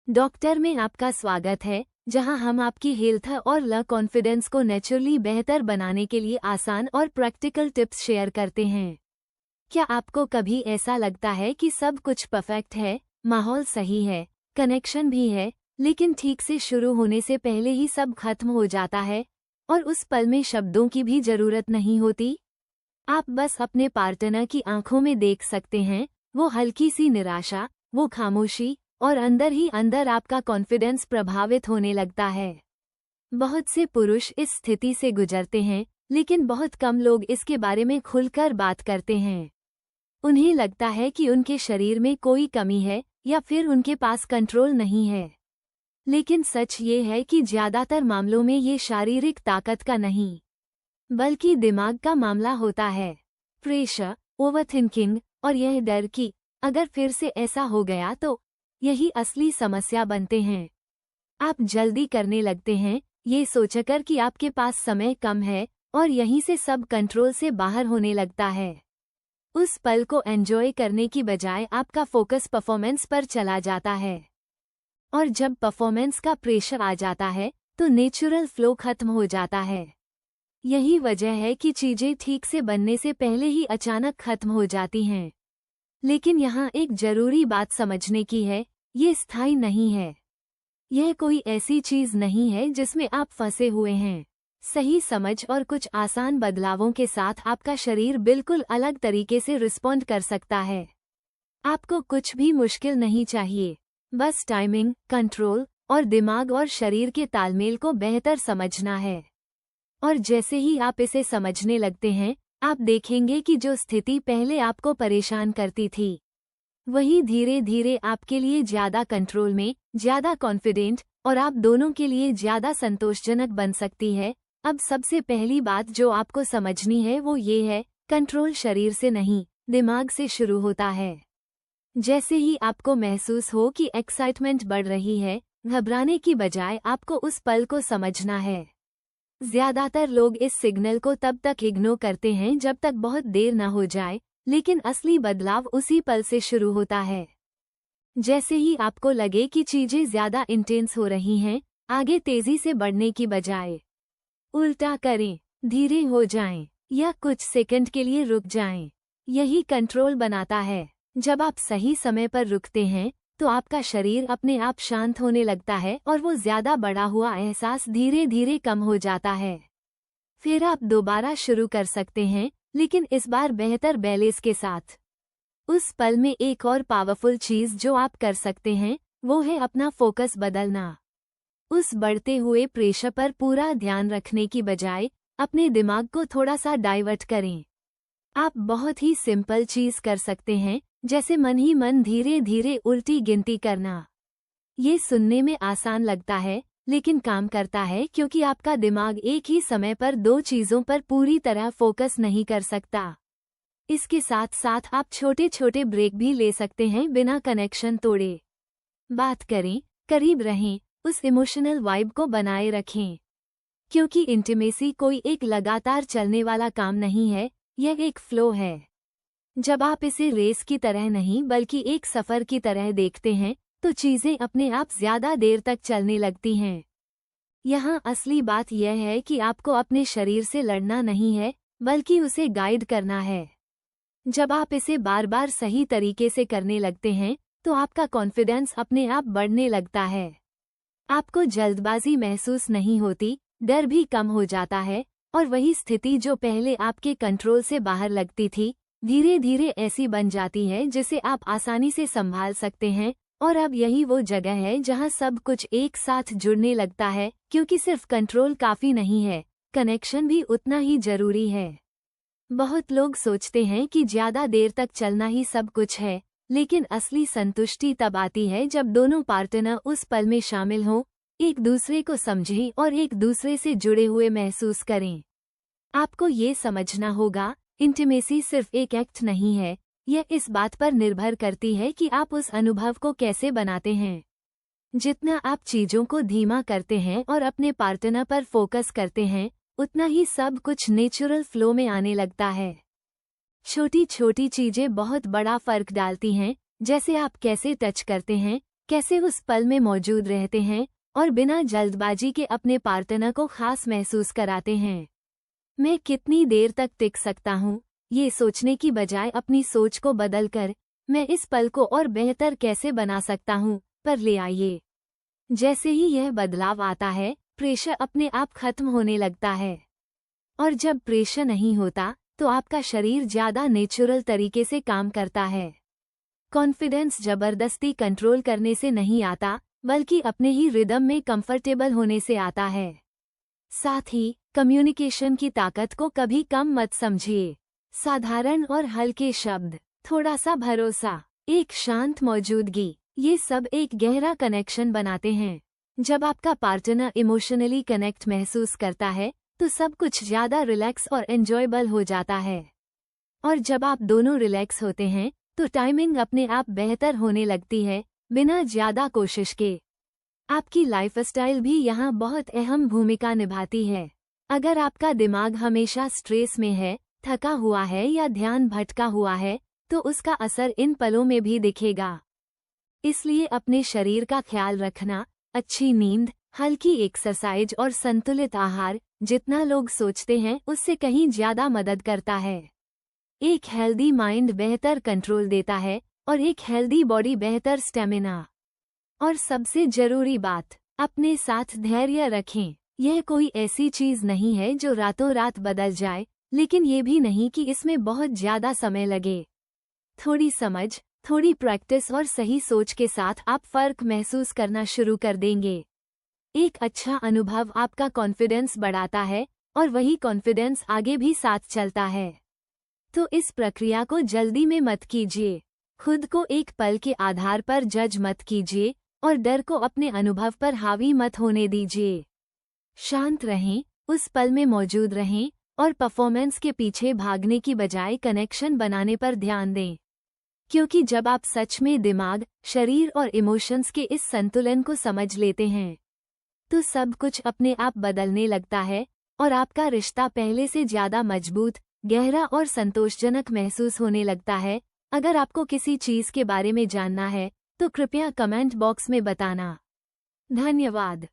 Doctor में आपका स्वागत है, जहां हम आपकी हेल्थ और कॉन्फिडेंस को नेचुरली बेहतर बनाने के लिए आसान और प्रैक्टिकल टिप्स शेयर करते हैं। क्या आपको कभी ऐसा लगता है कि सब कुछ परफेक्ट है, माहौल सही है, कनेक्शन भी है, लेकिन ठीक से शुरू होने से पहले ही सब खत्म हो जाता है और उस पल में शब्दों की भी जरूरत नहीं होती? आप बस अपने पार्टनर की आंखों में देख सकते हैं, वो हल्की सी निराशा, वो खामोशी, और अंदर ही अंदर आपका कॉन्फिडेंस प्रभावित होने लगता है। बहुत से पुरुष इस स्थिति से गुजरते हैं, लेकिन बहुत कम लोग इसके बारे में खुलकर बात करते हैं। उन्हें लगता है कि उनके शरीर में कोई कमी है या फिर उनके पास कंट्रोल नहीं है। लेकिन सच ये है कि ज्यादातर मामलों में ये शारीरिक ताकत का नहीं, बल्कि दिमाग का मामला होता है। प्रेशर, ओवरथिंकिंग और यह डर कि अगर फिर से ऐसा हो गया तो यही असली समस्या बनते हैं। आप जल्दी करने लगते हैं, ये सोचकर कि आपके पास समय कम है, और यहीं से सब कंट्रोल से बाहर होने लगता है। उस पल को एंजॉय करने की बजाय आपका फोकस परफॉर्मेंस पर चला जाता है। और जब परफॉर्मेंस का प्रेशर आ जाता है, तो नेचुरल फ्लो खत्म हो जाता है। यही वजह है कि चीजें ठीक से बनने से पहले ही अचानक खत्म हो जाती हैं। लेकिन यहाँ एक जरूरी बात समझने की है, ये स्थायी नहीं है। यह कोई ऐसी चीज नहीं है जिसमें आप फंसे हुए हैं। सही समझ और कुछ आसान बदलावों के साथ आपका शरीर बिल्कुल अलग तरीके से रिस्पॉन्ड कर सकता है। आपको कुछ भी मुश्किल नहीं चाहिए, बस टाइमिंग, कंट्रोल और दिमाग और शरीर के तालमेल को बेहतर समझना है। और जैसे ही आप इसे समझने लगते हैं, आप देखेंगे कि जो स्थिति पहले आपको परेशान करती थी, वही धीरे धीरे आपके लिए ज्यादा कंट्रोल में, ज्यादा कॉन्फिडेंट और आप दोनों के लिए ज्यादा संतोषजनक बन सकती है। अब सबसे पहली बात जो आपको समझनी है वो ये है, कंट्रोल शरीर से नहीं, दिमाग से शुरू होता है। जैसे ही आपको महसूस हो कि एक्साइटमेंट बढ़ रही है, घबराने की बजाय आपको उस पल को समझना है। ज्यादातर लोग इस सिग्नल को तब तक इग्नोर करते हैं जब तक बहुत देर न हो जाए, लेकिन असली बदलाव उसी पल से शुरू होता है। जैसे ही आपको लगे कि चीजें ज्यादा इंटेंस हो रही हैं, आगे तेजी से बढ़ने की बजाय उल्टा करें, धीरे हो जाएं, या कुछ सेकंड के लिए रुक जाएं। यही कंट्रोल बनाता है। जब आप सही समय पर रुकते हैं, तो आपका शरीर अपने आप शांत होने लगता है और वो ज्यादा बड़ा हुआ एहसास धीरे धीरे कम हो जाता है। फिर आप दोबारा शुरू कर सकते हैं, लेकिन इस बार बेहतर बैलेंस के साथ। उस पल में एक और पावरफुल चीज जो आप कर सकते हैं, वो है अपना फोकस बदलना। उस बढ़ते हुए प्रेशर पर पूरा ध्यान रखने की बजाय अपने दिमाग को थोड़ा सा डाइवर्ट करें। आप बहुत ही सिंपल चीज कर सकते हैं, जैसे मन ही मन धीरे धीरे उल्टी गिनती करना। ये सुनने में आसान लगता है, लेकिन काम करता है, क्योंकि आपका दिमाग एक ही समय पर दो चीजों पर पूरी तरह फोकस नहीं कर सकता। इसके साथ साथ आप छोटे छोटे ब्रेक भी ले सकते हैं, बिना कनेक्शन तोड़े। बात करें, करीब रहें, उस इमोशनल वाइब को बनाए रखें। क्योंकि इंटीमेसी कोई एक लगातार चलने वाला काम नहीं है, यह एक फ्लो है। जब आप इसे रेस की तरह नहीं बल्कि एक सफर की तरह देखते हैं, तो चीजें अपने आप ज्यादा देर तक चलने लगती हैं। यहाँ असली बात यह है कि आपको अपने शरीर से लड़ना नहीं है, बल्कि उसे गाइड करना है। जब आप इसे बार बार सही तरीके से करने लगते हैं, तो आपका कॉन्फिडेंस अपने आप बढ़ने लगता है। आपको जल्दबाजी महसूस नहीं होती, डर भी कम हो जाता है, और वही स्थिति जो पहले आपके कंट्रोल से बाहर लगती थी, धीरे धीरे ऐसी बन जाती है जिसे आप आसानी से संभाल सकते हैं। और अब यही वो जगह है जहां सब कुछ एक साथ जुड़ने लगता है, क्योंकि सिर्फ कंट्रोल काफी नहीं है, कनेक्शन भी उतना ही जरूरी है। बहुत लोग सोचते हैं कि ज्यादा देर तक चलना ही सब कुछ है, लेकिन असली संतुष्टि तब आती है जब दोनों पार्टनर उस पल में शामिल हों, एक दूसरे को समझें और एक दूसरे से जुड़े हुए महसूस करें। आपको ये समझना होगा, इंटीमेसी सिर्फ एक एक्ट नहीं है, यह इस बात पर निर्भर करती है कि आप उस अनुभव को कैसे बनाते हैं। जितना आप चीजों को धीमा करते हैं और अपने पार्टनर पर फोकस करते हैं, उतना ही सब कुछ नेचुरल फ्लो में आने लगता है। छोटी छोटी चीजें बहुत बड़ा फर्क डालती हैं, जैसे आप कैसे टच करते हैं, कैसे उस पल में मौजूद रहते हैं और बिना जल्दबाजी के अपने पार्टनर को खास महसूस कराते हैं। मैं कितनी देर तक टिक सकता हूँ, ये सोचने की बजाय अपनी सोच को बदलकर मैं इस पल को और बेहतर कैसे बना सकता हूँ पर ले आइए। जैसे ही यह बदलाव आता है, प्रेशर अपने आप खत्म होने लगता है। और जब प्रेशर नहीं होता तो आपका शरीर ज्यादा नेचुरल तरीके से काम करता है। कॉन्फिडेंस जबरदस्ती कंट्रोल करने से नहीं आता, बल्कि अपने ही रिदम में कंफर्टेबल होने से आता है। साथ ही कम्युनिकेशन की ताकत को कभी कम मत समझिए। साधारण और हल्के शब्द, थोड़ा सा भरोसा, एक शांत मौजूदगी, ये सब एक गहरा कनेक्शन बनाते हैं। जब आपका पार्टनर इमोशनली कनेक्ट महसूस करता है तो सब कुछ ज्यादा रिलैक्स और एंजॉयबल हो जाता है। और जब आप दोनों रिलैक्स होते हैं तो टाइमिंग अपने आप बेहतर होने लगती है, बिना ज्यादा कोशिश के। आपकी लाइफस्टाइल भी यहाँ बहुत अहम भूमिका निभाती है। अगर आपका दिमाग हमेशा स्ट्रेस में है, थका हुआ है या ध्यान भटका हुआ है, तो उसका असर इन पलों में भी दिखेगा। इसलिए अपने शरीर का ख्याल रखना, अच्छी नींद, हल्की एक्सरसाइज और संतुलित आहार, जितना लोग सोचते हैं उससे कहीं ज्यादा मदद करता है। एक हेल्दी माइंड बेहतर कंट्रोल देता है और एक हेल्दी बॉडी बेहतर स्टेमिना। और सबसे जरूरी बात, अपने साथ धैर्य रखें। यह कोई ऐसी चीज नहीं है जो रातों रात बदल जाए, लेकिन ये भी नहीं कि इसमें बहुत ज्यादा समय लगे। थोड़ी समझ, थोड़ी प्रैक्टिस और सही सोच के साथ आप फर्क महसूस करना शुरू कर देंगे। एक अच्छा अनुभव आपका कॉन्फिडेंस बढ़ाता है और वही कॉन्फिडेंस आगे भी साथ चलता है। तो इस प्रक्रिया को जल्दी में मत कीजिए। खुद को एक पल के आधार पर जज मत कीजिए और डर को अपने अनुभव पर हावी मत होने दीजिए। शांत रहें, उस पल में मौजूद रहें और परफॉर्मेंस के पीछे भागने की बजाय कनेक्शन बनाने पर ध्यान दें। क्योंकि जब आप सच में दिमाग, शरीर और इमोशंस के इस संतुलन को समझ लेते हैं तो सब कुछ अपने आप बदलने लगता है और आपका रिश्ता पहले से ज्यादा मजबूत, गहरा और संतोषजनक महसूस होने लगता है। अगर आपको किसी चीज के बारे में जानना है तो कृपया कमेंट बॉक्स में बताना। धन्यवाद।